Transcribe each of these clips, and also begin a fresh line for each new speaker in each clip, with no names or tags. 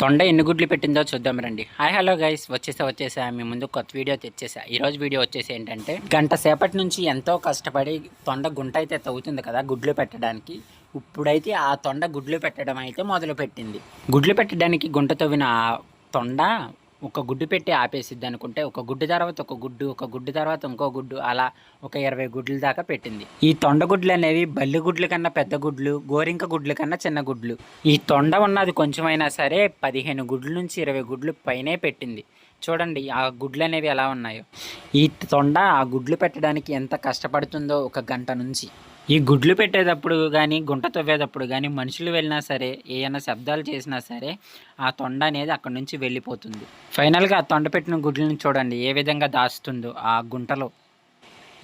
తొండ ఎన్ని గుడ్లు పెట్టిందో చూద్దాం రండి. హాయ్ హలో గైస్, వచ్చేసా మీ ముందు కొత్త వీడియో తెచ్చేసా. ఈరోజు వీడియో వచ్చేసి ఏంటంటే, గంట సేపటి నుంచి ఎంతో కష్టపడి తొండ గుంట అయితే తవ్వుతుంది కదా గుడ్లు పెట్టడానికి. ఇప్పుడైతే ఆ తొండ గుడ్లు పెట్టడం అయితే మొదలు పెట్టింది. గుడ్లు పెట్టడానికి గుంట తవ్విన ఆ తొండ ఒక గుడ్డు పెట్టి ఆపేసిద్ది అనుకుంటే, ఒక గుడ్డు తర్వాత ఒక గుడ్డు, ఒక గుడ్డు తర్వాత ఇంకో గుడ్డు, అలా ఒక 20 గుడ్ల దాకా పెట్టింది. ఈ తొండ గుడ్లు అనేవి బల్లి గుడ్ల కన్నా పెద్ద గుడ్లు, గోరింక గుడ్ల కన్నా చిన్న గుడ్లు. ఈ తొండ ఉన్నది కొంచెమైనా సరే 15 గుడ్ల నుంచి 20 గుడ్లు పైనే పెట్టింది. చూడండి ఆ గుడ్లు అనేవి ఎలా ఉన్నాయో. ఈ తొండ ఆ గుడ్లు పెట్టడానికి ఎంత కష్టపడుతుందో ఒక గంట నుంచి. ఈ గుడ్లు పెట్టేటప్పుడు కానీ, గుంట తవ్వేటప్పుడు కానీ మనుషులు వెళ్ళినా సరే, ఏమైనా శబ్దాలు చేసినా సరే ఆ తొండ అనేది అక్కడి నుంచి వెళ్ళిపోతుంది. ఫైనల్గా ఆ తొండ పెట్టిన గుడ్లను చూడండి ఏ విధంగా దాస్తుందో ఆ గుంటలో.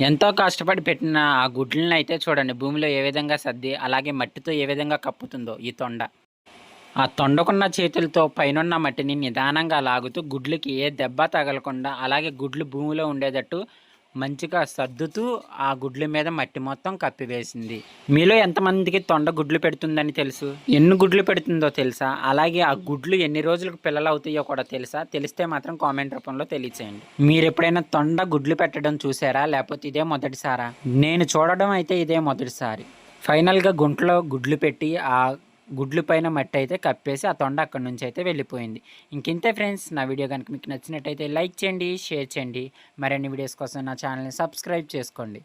ఎంతో కష్టపడి పెట్టిన ఆ గుడ్లను అయితే చూడండి భూమిలో ఏ విధంగా సర్ది, అలాగే మట్టితో ఏ విధంగా కప్పుతుందో ఈ తొండ. ఆ తొండకున్న చేతులతో పైనున్న మట్టిని నిదానంగా లాగుతూ గుడ్లకి ఏ దెబ్బ తగలకుండా, అలాగే గుడ్లు భూమిలో ఉండేటట్టు మంచిగా సర్దుతూ ఆ గుడ్ల మీద మట్టి మొత్తం కప్పివేసింది. మీలో ఎంతమందికి తొండ గుడ్లు పెడుతుందని తెలుసు? ఎన్ని గుడ్లు పెడుతుందో తెలుసా? అలాగే ఆ గుడ్లు ఎన్ని రోజులకు పిల్లలు అవుతాయో కూడా తెలుసా? తెలిస్తే మాత్రం కామెంట్ రూపంలో తెలియచేయండి. మీరు ఎప్పుడైనా తొండ గుడ్లు పెట్టడం చూసారా, లేకపోతే ఇదే మొదటిసారా? నేను చూడడం అయితే ఇదే మొదటిసారి. ఫైనల్గా గుంటలో గుడ్లు పెట్టి ఆ గుడ్లు పైన మట్టి అయితే కప్పేసి ఆ తొండ అక్కడి నుంచి అయితే వెళ్ళిపోయింది. ఇంకింతే ఫ్రెండ్స్, నా వీడియో కనుక మీకు నచ్చినట్టయితే లైక్ చేయండి, షేర్ చేయండి. మరిన్ని వీడియోస్ కోసం నా ఛానల్ని సబ్స్క్రైబ్ చేసుకోండి.